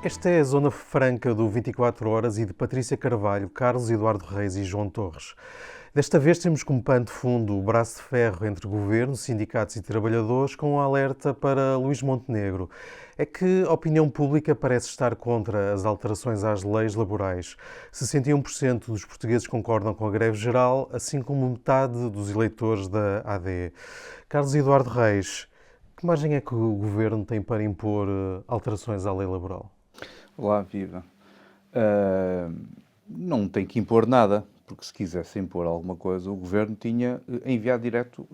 Esta é a Zona Franca do 24 Horas e de Patrícia Carvalho, Carlos Eduardo Reis e João Torres. Desta vez temos como pano de fundo o braço de ferro entre governo, sindicatos e trabalhadores, com um alerta para Luís Montenegro. É que a opinião pública parece estar contra as alterações às leis laborais. 61% dos portugueses concordam com a greve geral, assim como metade dos eleitores da AD. Carlos Eduardo Reis, que margem é que o governo tem para impor alterações à lei laboral? Olá, viva. Não tem que impor nada, porque se quisesse impor alguma coisa, o Governo tinha enviado direto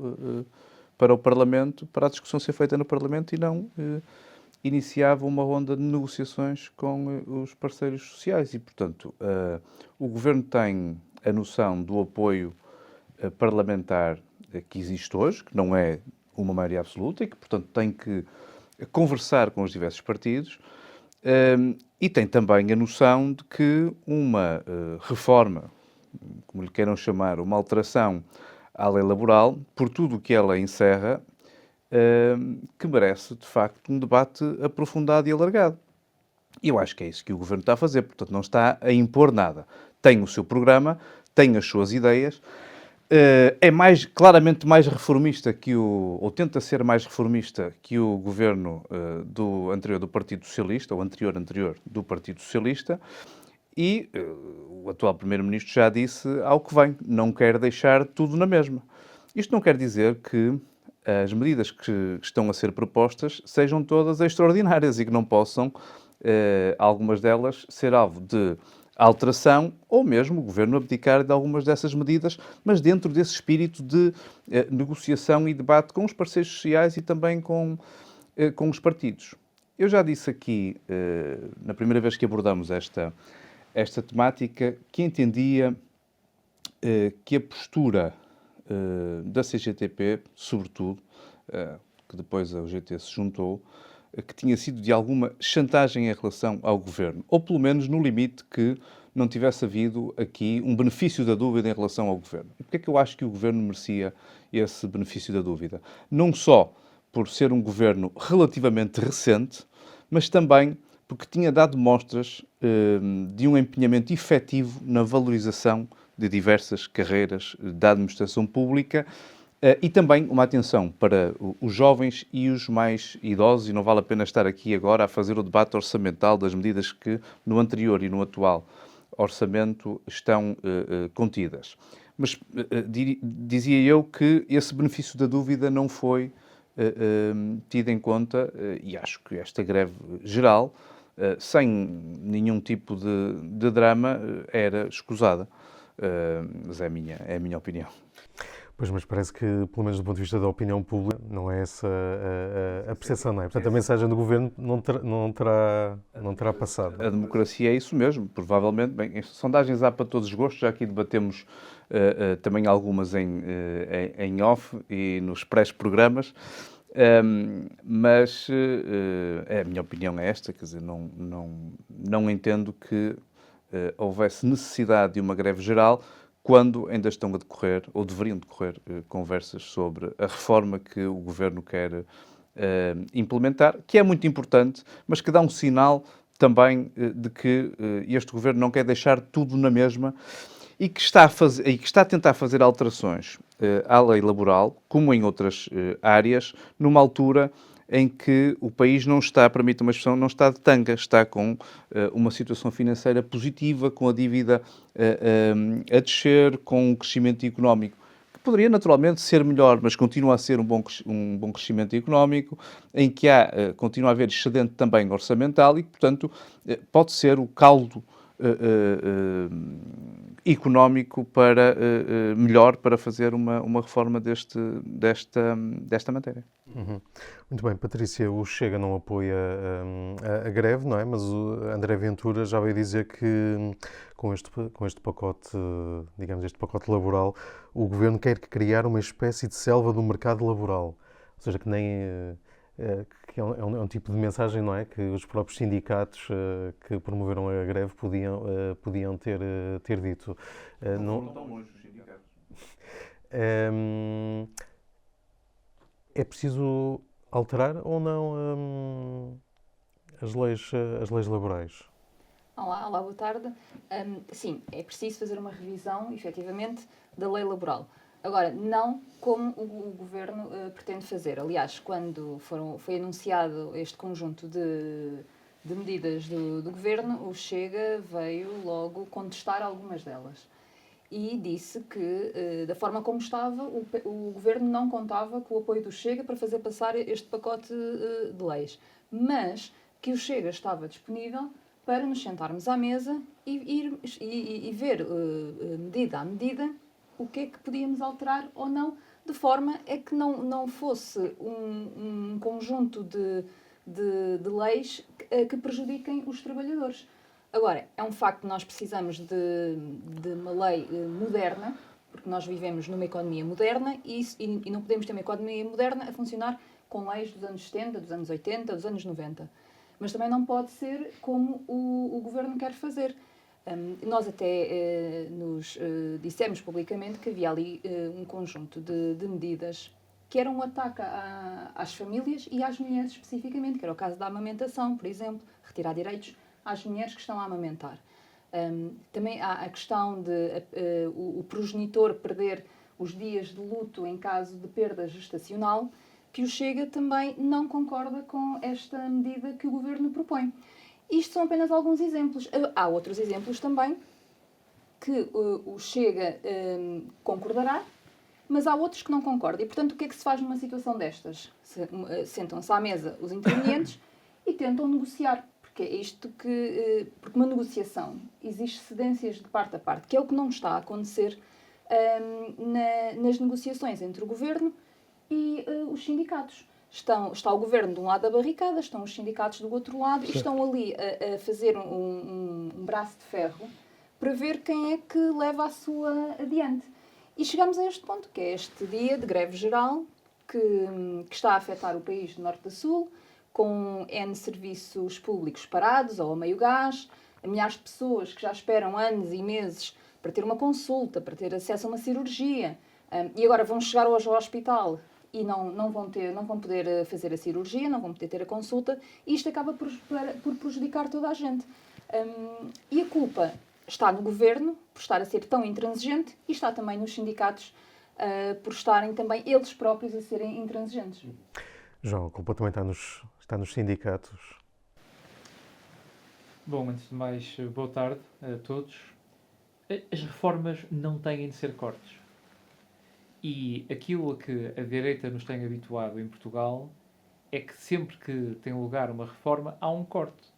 para o Parlamento, para a discussão ser feita no Parlamento e não iniciava uma ronda de negociações com os parceiros sociais. E, portanto, o Governo tem a noção do apoio parlamentar que existe hoje, que não é uma maioria absoluta e que, portanto, tem que conversar com os diversos partidos. E tem também a noção de que uma reforma, como lhe queiram chamar, uma alteração à lei laboral, por tudo o que ela encerra, que merece, de facto, um debate aprofundado e alargado. E eu acho que é isso que o Governo está a fazer. Portanto, não está a impor nada. Tem o seu programa, tem as suas ideias, é claramente mais reformista ou tenta ser mais reformista que o governo do anterior do Partido Socialista, ou anterior do Partido Socialista, e o atual Primeiro-Ministro já disse ao que vem, não quer deixar tudo na mesma. Isto não quer dizer que as medidas que estão a ser propostas sejam todas extraordinárias e que não possam, algumas delas, ser alvo de alteração ou mesmo o Governo abdicar de algumas dessas medidas, mas dentro desse espírito de negociação e debate com os parceiros sociais e também com os partidos. Eu já disse aqui, na primeira vez que abordamos esta temática, que entendia que a postura da CGTP, sobretudo, que depois a UGT se juntou, que tinha sido de alguma chantagem em relação ao Governo, ou pelo menos no limite que não tivesse havido aqui um benefício da dúvida em relação ao Governo. E porquê é que eu acho que o Governo merecia esse benefício da dúvida? Não só por ser um Governo relativamente recente, mas também porque tinha dado mostras de um empenhamento efetivo na valorização de diversas carreiras da administração pública, e também uma atenção para os jovens e os mais idosos, e não vale a pena estar aqui agora a fazer o debate orçamental das medidas que no anterior e no atual orçamento estão contidas. Mas dizia eu que esse benefício da dúvida não foi tido em conta, e acho que esta greve geral, sem nenhum tipo de drama, era escusada. Mas é a minha opinião. Pois, mas parece que, pelo menos do ponto de vista da opinião pública, não é essa a percepção, não é? Portanto, a mensagem do governo não terá passado. A democracia é isso mesmo, provavelmente. Bem, em sondagens há para todos os gostos, já aqui debatemos também algumas em off e nos pré-programas, mas a minha opinião é esta, quer dizer, não entendo que houvesse necessidade de uma greve geral quando ainda estão a decorrer, ou deveriam decorrer, conversas sobre a reforma que o Governo quer implementar, que é muito importante, mas que dá um sinal também de que este Governo não quer deixar tudo na mesma e que está a tentar fazer alterações à lei laboral, como em outras áreas, numa altura em que o país não está, permita uma expressão, não está de tanga, está com uma situação financeira positiva, com a dívida a descer, com um crescimento económico que poderia naturalmente ser melhor, mas continua a ser um bom crescimento económico, em que continua a haver excedente também orçamental e, portanto, pode ser o caldo económico melhor para fazer uma reforma desta matéria. Uhum. Muito bem, Patrícia, o Chega não apoia a greve, não é? Mas o André Ventura já veio dizer que com este pacote, digamos, este pacote laboral, o governo quer criar uma espécie de selva do mercado laboral. Ou seja, que nem que é um tipo de mensagem, não é? Que os próprios sindicatos que promoveram a greve podiam ter dito. Não foram tão longe os sindicatos. É preciso alterar ou não as leis laborais. Olá, boa tarde. Sim, é preciso fazer uma revisão, efetivamente, da lei laboral. Agora, não como o Governo pretende fazer. Aliás, quando foi anunciado este conjunto de medidas do Governo, o Chega veio logo contestar algumas delas. E disse que, da forma como estava, o Governo não contava com o apoio do Chega para fazer passar este pacote de leis. Mas que o Chega estava disponível para nos sentarmos à mesa e ver, medida a medida, o que é que podíamos alterar ou não, de forma a que não fosse um conjunto de leis que prejudiquem os trabalhadores. Agora, é um facto que nós precisamos de uma lei moderna, porque nós vivemos numa economia moderna e não podemos ter uma economia moderna a funcionar com leis dos anos 70, dos anos 80, dos anos 90. Mas também não pode ser como o Governo quer fazer. Nós até nos dissemos publicamente que havia ali um conjunto de medidas que eram um ataque às famílias e às mulheres especificamente, que era o caso da amamentação, por exemplo, retirar direitos às mulheres que estão a amamentar. Também há a questão de o progenitor perder os dias de luto em caso de perda gestacional, que o Chega também não concorda com esta medida que o Governo propõe. Isto são apenas alguns exemplos. Há outros exemplos também que o Chega concordará, mas há outros que não concordam. E, portanto, o que é que se faz numa situação destas? Sentam-se à mesa os intervenientes e tentam negociar. Porque é isto porque uma negociação exige cedências de parte a parte, que é o que não está a acontecer nas negociações entre o Governo e os sindicatos. Está o Governo de um lado da barricada, estão os sindicatos do outro lado, certo, e estão ali a fazer um braço de ferro para ver quem é que leva a sua adiante. E chegamos a este ponto, que é este dia de greve geral que está a afetar o país de norte a sul, com N serviços públicos parados ou a meio gás, milhares de pessoas que já esperam anos e meses para ter uma consulta, para ter acesso a uma cirurgia, e agora vão chegar hoje ao hospital e não vão poder fazer a cirurgia, não vão poder ter a consulta, e isto acaba por prejudicar toda a gente. E a culpa está no Governo, por estar a ser tão intransigente, e está também nos sindicatos, por estarem também eles próprios a serem intransigentes. João, a culpa também está nos sindicatos. Bom, antes de mais, boa tarde a todos. As reformas não têm de ser cortes. E aquilo a que a direita nos tem habituado em Portugal é que sempre que tem lugar uma reforma há um corte.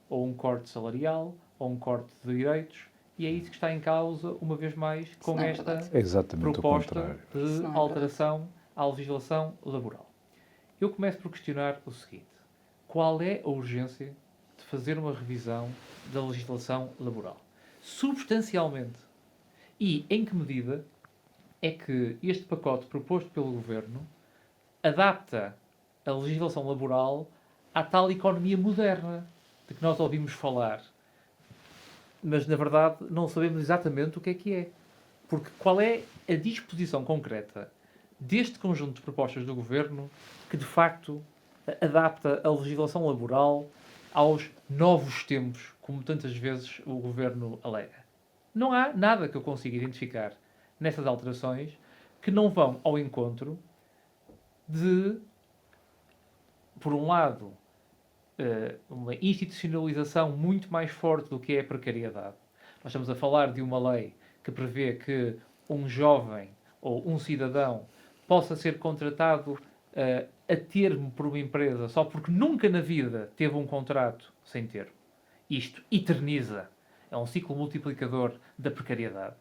Ou um corte salarial, ou um corte de direitos. E é isso que está em causa, uma vez mais, com esta proposta de alteração à legislação laboral. Eu começo por questionar o seguinte. Qual é a urgência de fazer uma revisão da legislação laboral? Substancialmente. E em que medida é que este pacote proposto pelo Governo adapta a legislação laboral à tal economia moderna de que nós ouvimos falar. Mas, na verdade, não sabemos exatamente o que é. Porque qual é a disposição concreta deste conjunto de propostas do Governo que, de facto, adapta a legislação laboral aos novos tempos, como tantas vezes o Governo alega? Não há nada que eu consiga identificar nessas alterações que não vão ao encontro de, por um lado, uma institucionalização muito mais forte do que é a precariedade. Nós estamos a falar de uma lei que prevê que um jovem ou um cidadão possa ser contratado a termo por uma empresa só porque nunca na vida teve um contrato sem termo. Isto eterniza. É um ciclo multiplicador da precariedade.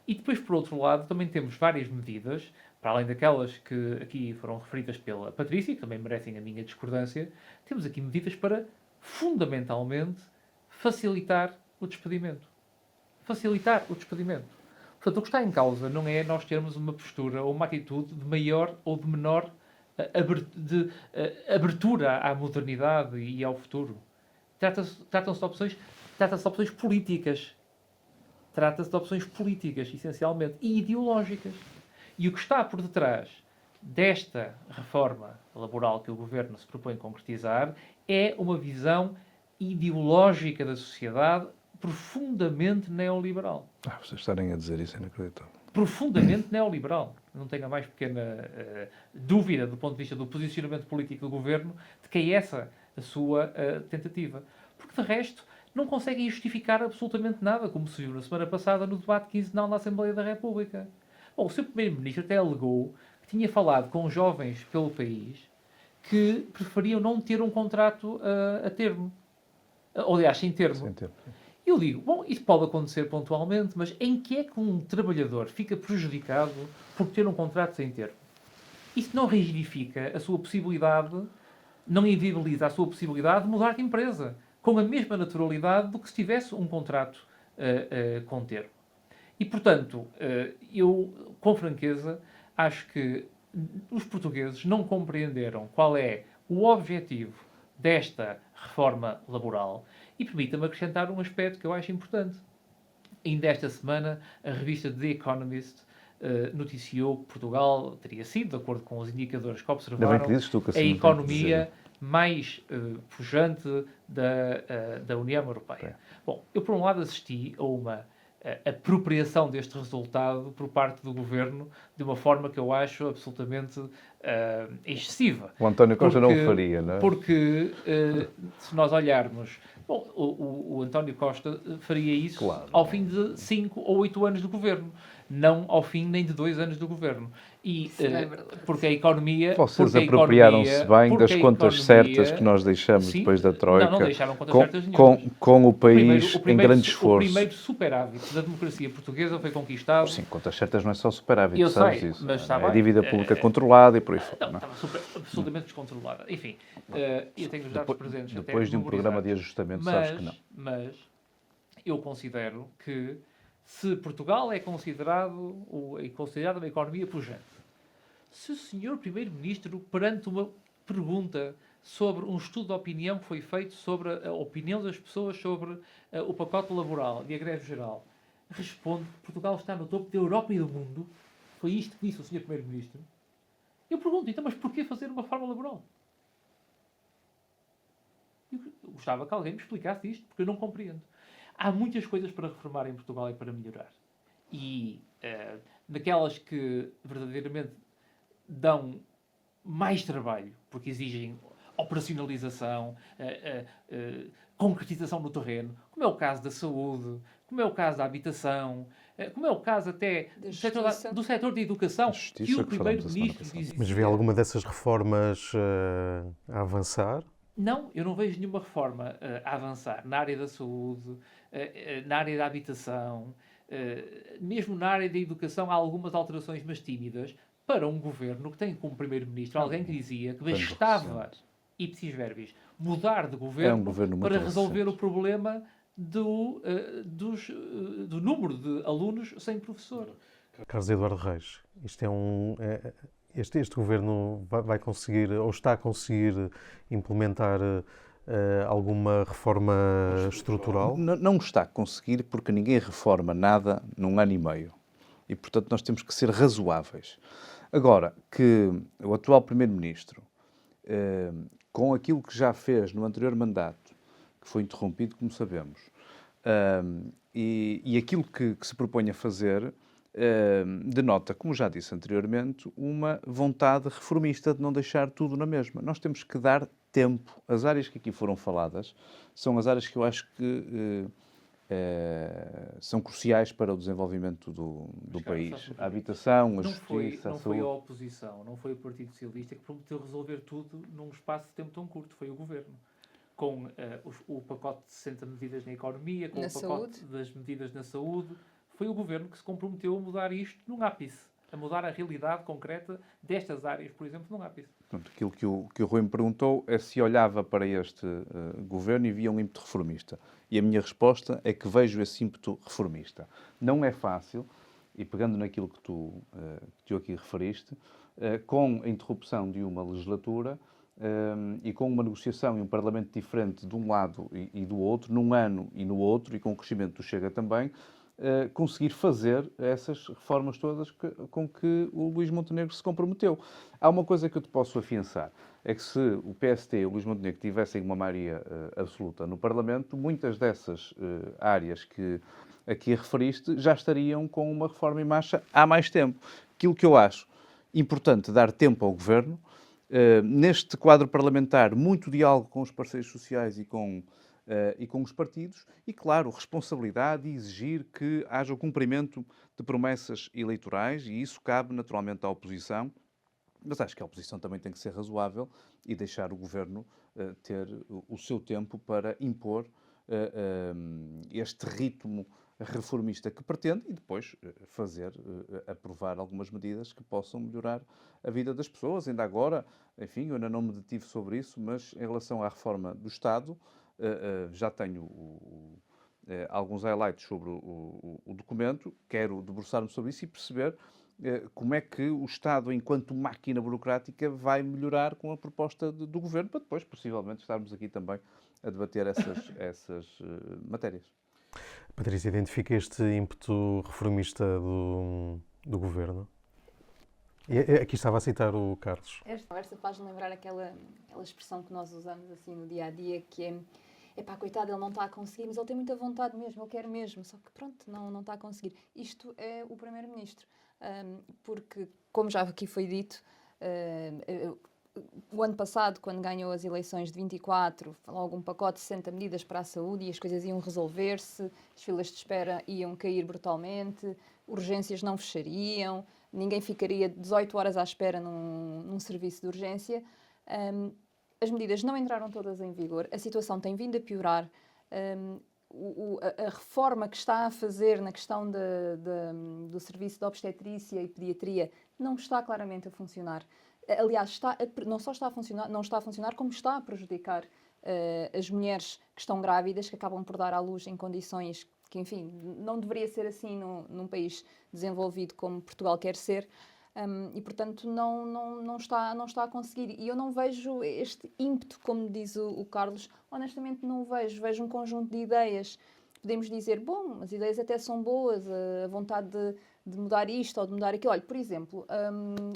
E depois, por outro lado, também temos várias medidas, para além daquelas que aqui foram referidas pela Patrícia, que também merecem a minha discordância, temos aqui medidas para, fundamentalmente, facilitar o despedimento. Facilitar o despedimento. Portanto, o que está em causa não é nós termos uma postura ou uma atitude de maior ou de menor abertura à modernidade e ao futuro. Trata-se de opções políticas. Trata-se de opções políticas, essencialmente, e ideológicas. E o que está por detrás desta reforma laboral que o Governo se propõe concretizar é uma visão ideológica da sociedade profundamente neoliberal. Vocês estarem a dizer isso é inacreditável. Profundamente neoliberal. Não tenho a mais pequena dúvida do ponto de vista do posicionamento político do Governo de que é essa a sua tentativa. Porque, de resto, não conseguem justificar absolutamente nada, como se viu na semana passada no debate quinzenal na Assembleia da República. Bom, o Sr. Primeiro-Ministro até alegou que tinha falado com jovens pelo país que preferiam não ter um contrato a termo. Ou, aliás, sem termo. Sem tempo. Eu digo, bom, isso pode acontecer pontualmente, mas em que é que um trabalhador fica prejudicado por ter um contrato sem termo? Isso não rigidifica a sua possibilidade, não inviabiliza a sua possibilidade de mudar de empresa, com a mesma naturalidade do que se tivesse um contrato com termo. E, portanto, eu, com franqueza, acho que os portugueses não compreenderam qual é o objetivo desta reforma laboral. E permita-me acrescentar um aspecto que eu acho importante. Ainda esta semana, a revista The Economist noticiou que Portugal teria sido, de acordo com os indicadores que observaram, a economia mais pujante da União Europeia. Bom, eu, por um lado, assisti a uma apropriação deste resultado por parte do Governo de uma forma que eu acho absolutamente excessiva. O António Costa não o faria, não é? Porque, se nós olharmos... Bom, o António Costa faria isso ao fim de 5 ou 8 anos do Governo, não ao fim nem de 2 anos do Governo. E, porque a economia... Vocês apropriaram-se bem das contas certas que nós deixamos depois da Troika. Não deixaram contas certas nenhumas. Com o país em grande esforço. O primeiro superávit da democracia portuguesa foi conquistado... Sim, contas certas não é só superávit, eu sabes sei, isso. Mas está é dívida pública controlada e por aí fora. Não, estava absolutamente descontrolada. Enfim, eu tenho os dados presentes. Depois de um programa de ajustamento, sabes que não. Mas eu considero que se Portugal é considerada uma economia pujante, se o Sr. Primeiro-Ministro, perante uma pergunta sobre um estudo de opinião que foi feito sobre a opinião das pessoas sobre o pacote laboral e a greve geral, responde que Portugal está no topo da Europa e do mundo, foi isto que disse o Sr. Primeiro-Ministro, eu pergunto, então, mas porquê fazer uma reforma laboral? Eu gostava que alguém me explicasse isto, porque eu não compreendo. Há muitas coisas para reformar em Portugal e para melhorar. E daquelas que verdadeiramente dão mais trabalho, porque exigem operacionalização, concretização no terreno, como é o caso da saúde, como é o caso da habitação, como é o caso até do setor da educação, que o Primeiro-Ministro diz... Mas vê alguma dessas reformas a avançar? Não, eu não vejo nenhuma reforma a avançar na área da saúde, na área da habitação, mesmo na área da educação há algumas alterações, mas tímidas, para um governo que tem como primeiro-ministro alguém que dizia que bastava, ipsis verbis, mudar de governo para resolver o problema do número de alunos sem professor. Carlos Eduardo Reis, isto é este governo vai conseguir, ou está a conseguir, implementar alguma reforma estrutural? Não está a conseguir, porque ninguém reforma nada num ano e meio. E, portanto, nós temos que ser razoáveis. Agora, que o atual Primeiro-Ministro, com aquilo que já fez no anterior mandato, que foi interrompido, como sabemos, e aquilo que se propõe a fazer, denota, como já disse anteriormente, uma vontade reformista de não deixar tudo na mesma. Nós temos que dar tempo. As áreas que aqui foram faladas são as áreas que eu acho que são cruciais para o desenvolvimento do país. A habitação, a justiça, a saúde. Não foi a oposição, não foi o Partido Socialista que prometeu resolver tudo num espaço de tempo tão curto, foi o Governo. Com o pacote de 60 medidas na economia, com o pacote das medidas na saúde, foi o Governo que se comprometeu a mudar isto num ápice, a mudar a realidade concreta destas áreas, por exemplo, num ápice. Portanto, aquilo que o Rui me perguntou é se olhava para este governo e via um ímpeto reformista. E a minha resposta é que vejo esse ímpeto reformista. Não é fácil, e pegando naquilo que tu aqui referiste, com a interrupção de uma legislatura e com uma negociação e um Parlamento diferente de um lado e do outro, num ano e no outro, e com o crescimento do Chega também, conseguir fazer essas reformas todas com que o Luís Montenegro se comprometeu. Há uma coisa que eu te posso afiançar, é que se o PST e o Luís Montenegro tivessem uma maioria absoluta no Parlamento, muitas dessas áreas que aqui referiste já estariam com uma reforma em marcha há mais tempo. Aquilo que eu acho importante dar tempo ao Governo, neste quadro parlamentar, muito diálogo com os parceiros sociais e com os partidos e, claro, responsabilidade e exigir que haja o cumprimento de promessas eleitorais e isso cabe naturalmente à oposição, mas acho que a oposição também tem que ser razoável e deixar o Governo ter o seu tempo para impor este ritmo reformista que pretende e depois aprovar algumas medidas que possam melhorar a vida das pessoas. Ainda agora, enfim, eu ainda não me detive sobre isso, mas em relação à reforma do Estado, já tenho alguns highlights sobre o documento, quero debruçar-me sobre isso e perceber como é que o Estado, enquanto máquina burocrática, vai melhorar com a proposta do Governo, para depois, possivelmente, estarmos aqui também a debater essas matérias. Patrícia, identifica este ímpeto reformista do Governo? E aqui estava a citar o Carlos. Esta conversa faz-me lembrar aquela expressão que nós usamos assim no dia-a-dia, que é epá, coitado, ele não está a conseguir, mas ele tem muita vontade mesmo, ele quer mesmo, só que pronto, não está a conseguir. Isto é o Primeiro-Ministro, porque, como já aqui foi dito, o ano passado, quando ganhou as eleições de 24, logo um pacote de 60 medidas para a saúde e as coisas iam resolver-se, as filas de espera iam cair brutalmente, urgências não fechariam, ninguém ficaria 18 horas à espera num serviço de urgência. As medidas não entraram todas em vigor, a situação tem vindo a piorar. A reforma que está a fazer na questão do serviço de obstetrícia e pediatria não está claramente a funcionar. Aliás, não só está a funcionar, não está a funcionar, como está a prejudicar as mulheres que estão grávidas, que acabam por dar à luz em condições que, enfim, não deveria ser assim num país desenvolvido como Portugal quer ser. E, portanto, não está a conseguir. E eu não vejo este ímpeto, como diz o Carlos, honestamente não o vejo. Vejo um conjunto de ideias. Podemos dizer, bom, as ideias até são boas, a vontade de mudar isto ou de mudar aquilo. Olha, por exemplo,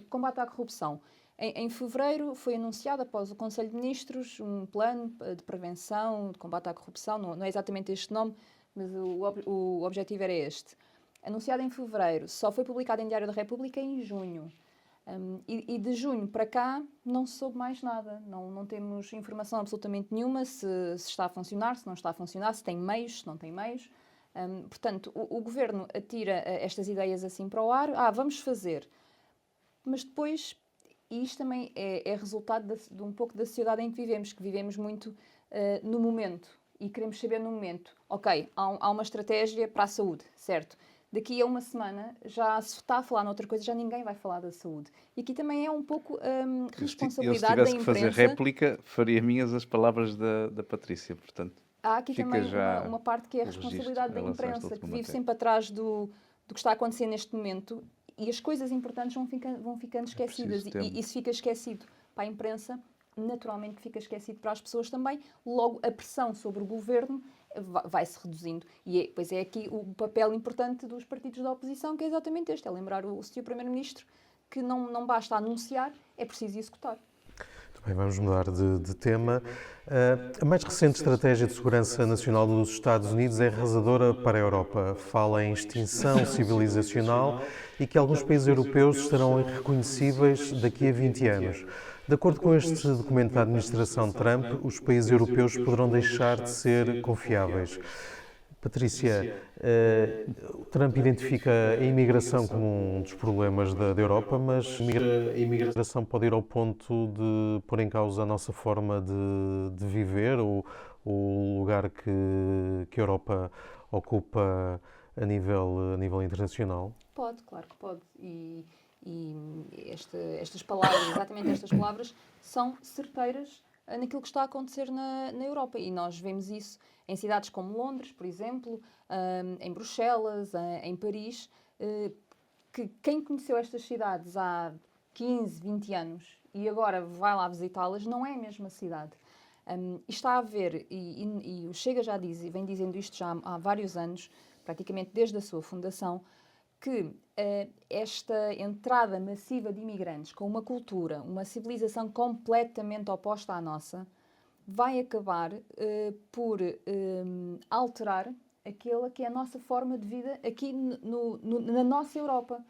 combate à corrupção. Em fevereiro foi anunciado, após o Conselho de Ministros, um plano de prevenção, de combate à corrupção. Não é exatamente este nome, mas o objetivo era este. Anunciado em fevereiro, só foi publicado em Diário da República em junho. E de junho para cá não se soube mais nada. Não temos informação absolutamente nenhuma se está a funcionar, se não está a funcionar, se tem meios, se não tem meios. Portanto, o Governo atira estas ideias assim para o ar. Vamos fazer. Mas depois, e isto também é resultado de um pouco da sociedade em que vivemos muito no momento. E queremos saber no momento. Ok, há uma estratégia para a saúde, certo? Daqui a uma semana já se está a falar noutra coisa, já ninguém vai falar da saúde. E aqui também é um pouco responsabilidade da imprensa. Se tivesse que fazer réplica, faria minhas as palavras da Patrícia, portanto. Há aqui também uma parte que é a responsabilidade da imprensa, que vive sempre atrás do que está a acontecer neste momento e as coisas importantes vão ficando esquecidas. E se fica esquecido para a imprensa, naturalmente fica esquecido para as pessoas também. Logo, a pressão sobre o Governo vai-se reduzindo. E pois é aqui o papel importante dos partidos da oposição, que é exatamente este, é lembrar o Sr. Primeiro-Ministro que não basta anunciar, é preciso executar. Bem, vamos mudar de tema. A mais recente estratégia de segurança nacional dos Estados Unidos é arrasadora para a Europa. Fala em extinção civilizacional e que alguns países europeus estarão irreconhecíveis daqui a 20 anos. De acordo com este documento da administração Trump, os países europeus poderão deixar de ser confiáveis. Patrícia, Trump identifica a imigração como um dos problemas da Europa, mas a imigração pode ir ao ponto de pôr em causa a nossa forma de viver, o lugar que a Europa ocupa a nível internacional? Pode, claro que pode. E estas palavras, exatamente estas palavras, são certeiras naquilo que está a acontecer na Europa. E nós vemos isso em cidades como Londres, por exemplo, em Bruxelas, em Paris, que quem conheceu estas cidades há 15, 20 anos e agora vai lá visitá-las, não é a mesma cidade. E está a haver, e o Chega já diz, e vem dizendo isto já há vários anos, praticamente desde a sua fundação, que esta entrada massiva de imigrantes com uma cultura, uma civilização completamente oposta à nossa, vai acabar por alterar aquela que é a nossa forma de vida aqui na nossa Europa.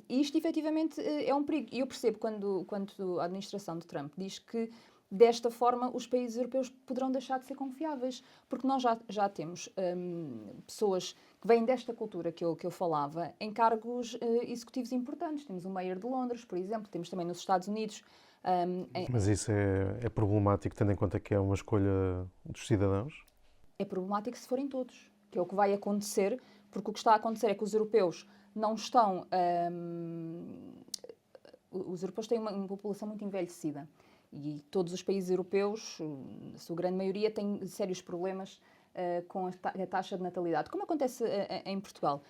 E isto, efetivamente, é um perigo. E eu percebo quando a administração de Trump diz que, desta forma, os países europeus poderão deixar de ser confiáveis, porque nós já temos pessoas que vêm desta cultura que eu falava em cargos executivos importantes. Temos o Mayor de Londres, por exemplo, temos também nos Estados Unidos. Mas isso é problemático, tendo em conta que é uma escolha dos cidadãos? É problemático se forem todos, que é o que vai acontecer, porque o que está a acontecer é que os europeus não estão... os europeus têm uma população muito envelhecida e todos os países europeus, a sua grande maioria, têm sérios problemas com a taxa de natalidade, como acontece em Portugal.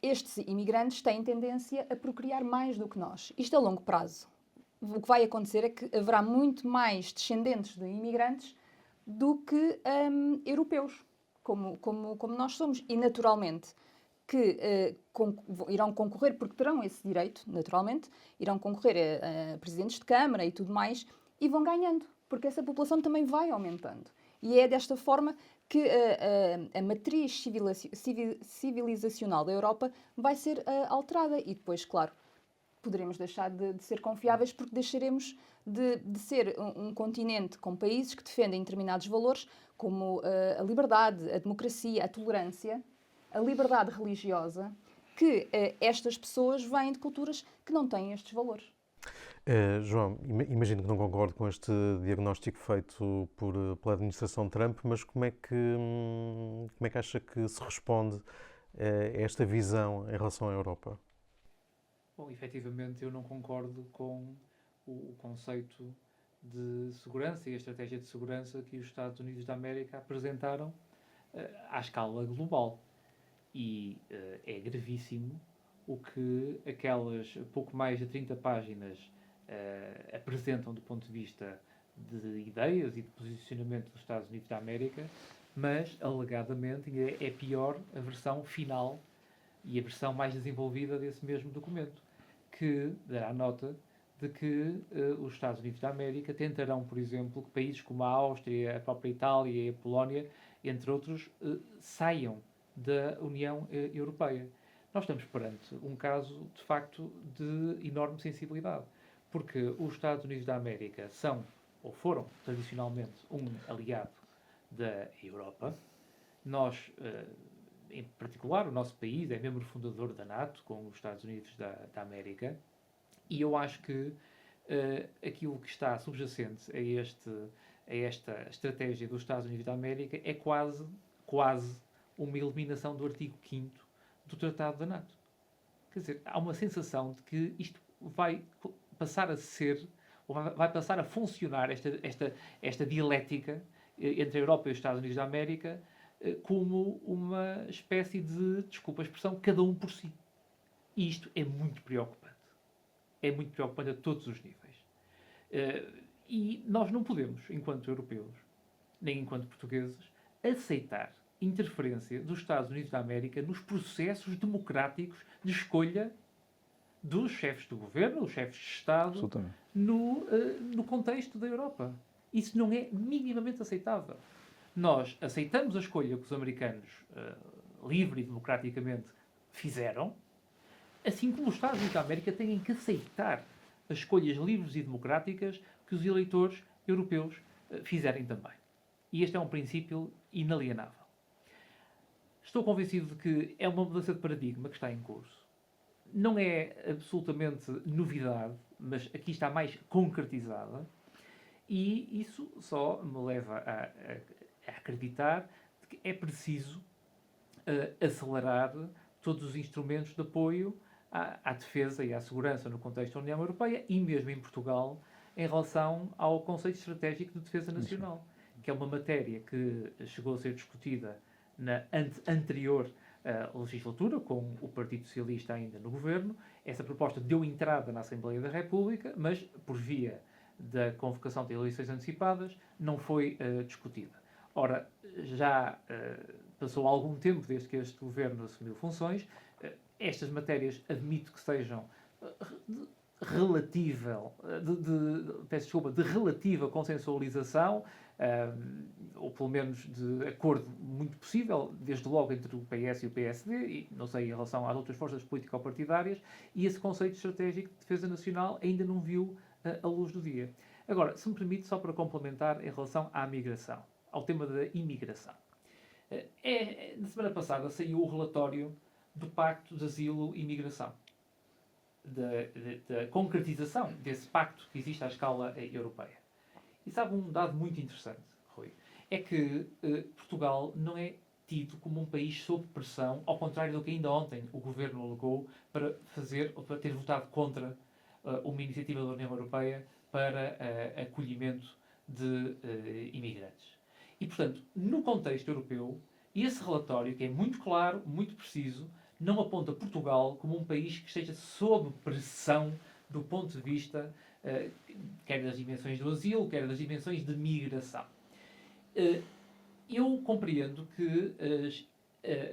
Estes imigrantes têm tendência a procriar mais do que nós. Isto a longo prazo. O que vai acontecer é que haverá muito mais descendentes de imigrantes do que europeus, como nós somos. E, naturalmente, que irão concorrer, porque terão esse direito, naturalmente, irão concorrer a presidentes de Câmara e tudo mais, e vão ganhando, porque essa população também vai aumentando. E é desta forma que a matriz civilizacional da Europa vai ser alterada. E depois, claro, poderemos deixar de ser confiáveis, porque deixaremos de ser um continente com países que defendem determinados valores, como a liberdade, a democracia, a tolerância, a liberdade religiosa, que estas pessoas vêm de culturas que não têm estes valores. João, imagino que não concordo com este diagnóstico feito pela administração Trump, mas como é que acha que se responde a esta visão em relação à Europa? Bom, efetivamente eu não concordo com o conceito de segurança e a estratégia de segurança que os Estados Unidos da América apresentaram à escala global. E é gravíssimo o que aquelas pouco mais de 30 páginas apresentam do ponto de vista de ideias e de posicionamento dos Estados Unidos da América, mas, alegadamente, é pior a versão final e a versão mais desenvolvida desse mesmo documento, que dará nota de que os Estados Unidos da América tentarão, por exemplo, que países como a Áustria, a própria Itália e a Polónia, entre outros, saiam da União Europeia. Nós estamos perante um caso, de facto, de enorme sensibilidade, porque os Estados Unidos da América são, ou foram, tradicionalmente, um aliado da Europa. Nós, em particular, o nosso país é membro fundador da NATO, com os Estados Unidos da América, e eu acho que aquilo que está subjacente a esta estratégia dos Estados Unidos da América é quase uma eliminação do artigo 5º do Tratado da NATO. Quer dizer, há uma sensação de que isto vai passar a ser, ou vai passar a funcionar, esta dialética entre a Europa e os Estados Unidos da América, como uma espécie de, desculpa a expressão, cada um por si. E isto é muito preocupante. É muito preocupante a todos os níveis. E nós não podemos, enquanto europeus, nem enquanto portugueses, aceitar interferência dos Estados Unidos da América nos processos democráticos de escolha dos chefes do governo, dos chefes de Estado, no contexto da Europa. Isso não é minimamente aceitável. Nós aceitamos a escolha que os americanos, livre e democraticamente, fizeram, assim como os Estados Unidos da América têm que aceitar as escolhas livres e democráticas que os eleitores europeus fizerem também. E este é um princípio inalienável. Estou convencido de que é uma mudança de paradigma que está em curso. Não é absolutamente novidade, mas aqui está mais concretizada. E isso só me leva a acreditar que é preciso acelerar todos os instrumentos de apoio à defesa e à segurança no contexto da União Europeia e mesmo em Portugal em relação ao conceito estratégico de defesa nacional, que é uma matéria que chegou a ser discutida na anterior legislatura, com o Partido Socialista ainda no governo. Essa proposta deu entrada na Assembleia da República, mas por via da convocação de eleições antecipadas não foi discutida. Ora, já passou algum tempo desde que este governo assumiu funções. Estas matérias admito que sejam de relativa consensualização, ou pelo menos de acordo muito possível, desde logo entre o PS e o PSD, e não sei em relação às outras forças político-partidárias, e esse conceito estratégico de defesa nacional ainda não viu a luz do dia. Agora, se me permite, só para complementar em relação à migração, ao tema da imigração. Na semana passada saiu o relatório do Pacto de Asilo e Migração, da concretização desse pacto que existe à escala europeia. E sabe um dado muito interessante, Rui? É que Portugal não é tido como um país sob pressão, ao contrário do que ainda ontem o Governo alegou para ter votado contra uma iniciativa da União Europeia para acolhimento de imigrantes. E, portanto, no contexto europeu, esse relatório, que é muito claro, muito preciso, não aponta Portugal como um país que esteja sob pressão do ponto de vista quer das dimensões do asilo, quer das dimensões de migração. Eu compreendo que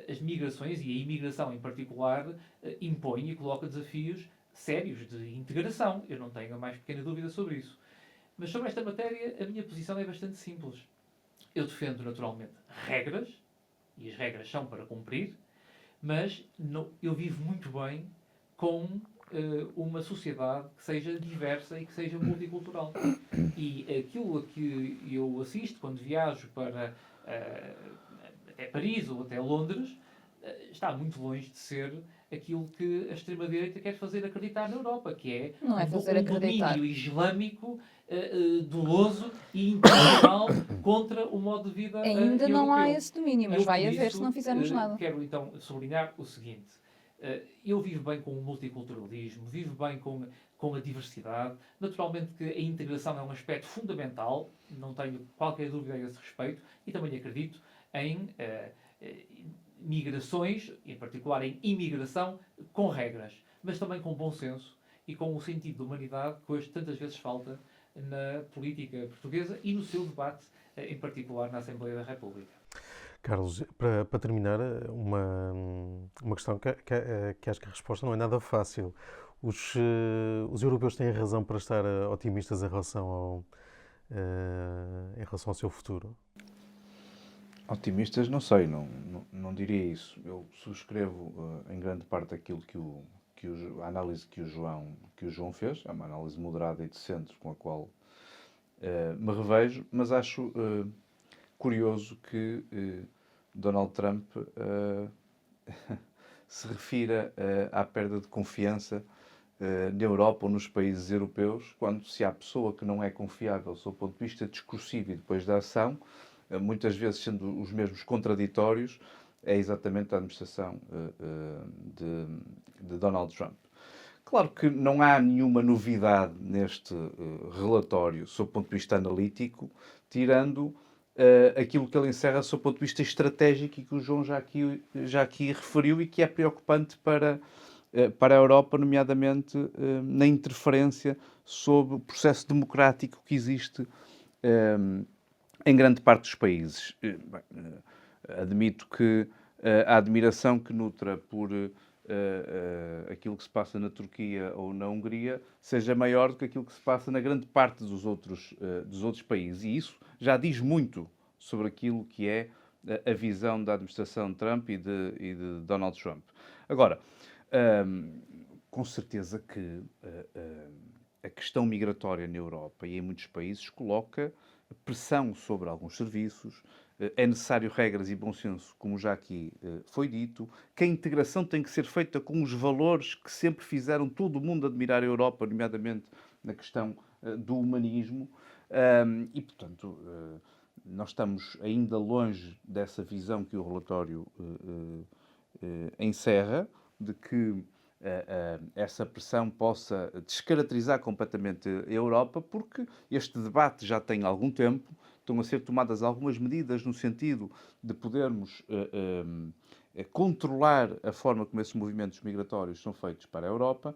as migrações, e a imigração em particular, impõe e coloca desafios sérios de integração. Eu não tenho a mais pequena dúvida sobre isso. Mas sobre esta matéria, a minha posição é bastante simples. Eu defendo, naturalmente, regras, e as regras são para cumprir, mas eu vivo muito bem com uma sociedade que seja diversa e que seja multicultural. E aquilo a que eu assisto quando viajo para até Paris ou até Londres está muito longe de ser aquilo que a extrema-direita quer fazer acreditar na Europa, que é Não é fazer um acreditar. domínio islâmico doloso e intencional contra o modo de vida Ainda não há europeu. esse domínio, mas Eu, vai por haver isso, se não fizermos nada. Quero então sublinhar o seguinte. Eu vivo bem com o multiculturalismo, vivo bem com a diversidade. Naturalmente que a integração é um aspecto fundamental, não tenho qualquer dúvida a esse respeito, e também acredito em migrações, em particular em imigração, com regras, mas também com bom senso e com o sentido de humanidade que hoje tantas vezes falta na política portuguesa e no seu debate, em particular na Assembleia da República. Carlos, para terminar, uma questão que acho que a resposta não é nada fácil. Os europeus têm razão para estar otimistas em relação ao seu futuro? Otimistas, não sei, não diria isso. Eu subscrevo em grande parte aquilo a análise que o João fez, é uma análise moderada e decente com a qual me revejo, mas acho curioso que Donald Trump se refira à perda de confiança na Europa ou nos países europeus, quando se há pessoa que não é confiável sob o ponto de vista discursivo e depois da ação, muitas vezes sendo os mesmos contraditórios, é exatamente a administração de Donald Trump. Claro que não há nenhuma novidade neste relatório sob o ponto de vista analítico, tirando aquilo que ele encerra sob o ponto de vista estratégico e que o João já aqui referiu e que é preocupante para a Europa, nomeadamente na interferência sobre o processo democrático que existe em grande parte dos países. Admito que a admiração que nutra por aquilo que se passa na Turquia ou na Hungria seja maior do que aquilo que se passa na grande parte dos outros países. E isso já diz muito sobre aquilo que é a visão da administração de Trump e de Donald Trump. Agora, com certeza que a questão migratória na Europa e em muitos países coloca pressão sobre alguns serviços. É necessário regras e bom senso, como já aqui foi dito, que a integração tem que ser feita com os valores que sempre fizeram todo o mundo admirar a Europa, nomeadamente na questão do humanismo, e, portanto, nós estamos ainda longe dessa visão que o relatório encerra, de que essa pressão possa descaracterizar completamente a Europa, porque este debate já tem algum tempo, estão a ser tomadas algumas medidas no sentido de podermos controlar a forma como esses movimentos migratórios são feitos para a Europa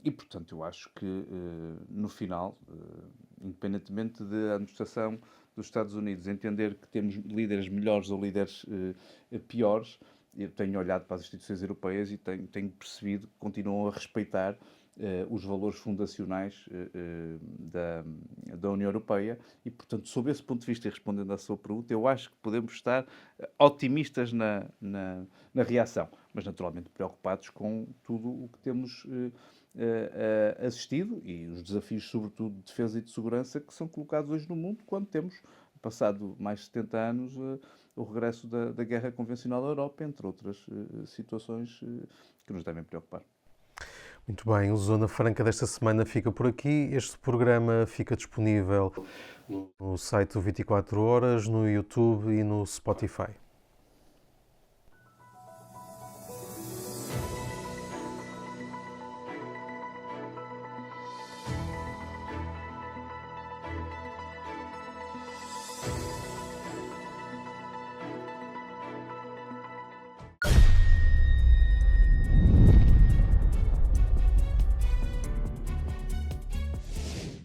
e, portanto, eu acho que, no final, independentemente da administração dos Estados Unidos entender que temos líderes melhores ou líderes piores. Eu tenho olhado para as instituições europeias e tenho percebido que continuam a respeitar os valores fundacionais da União Europeia e, portanto, sob esse ponto de vista, e respondendo à sua pergunta, eu acho que podemos estar otimistas na reação, mas naturalmente preocupados com tudo o que temos assistido e os desafios, sobretudo, de defesa e de segurança que são colocados hoje no mundo, quando temos, passado mais de 70 anos, o regresso da guerra convencional à Europa, entre outras situações que nos devem preocupar. Muito bem, o Zona Franca desta semana fica por aqui. Este programa fica disponível no site do 24 Horas, no YouTube e no Spotify.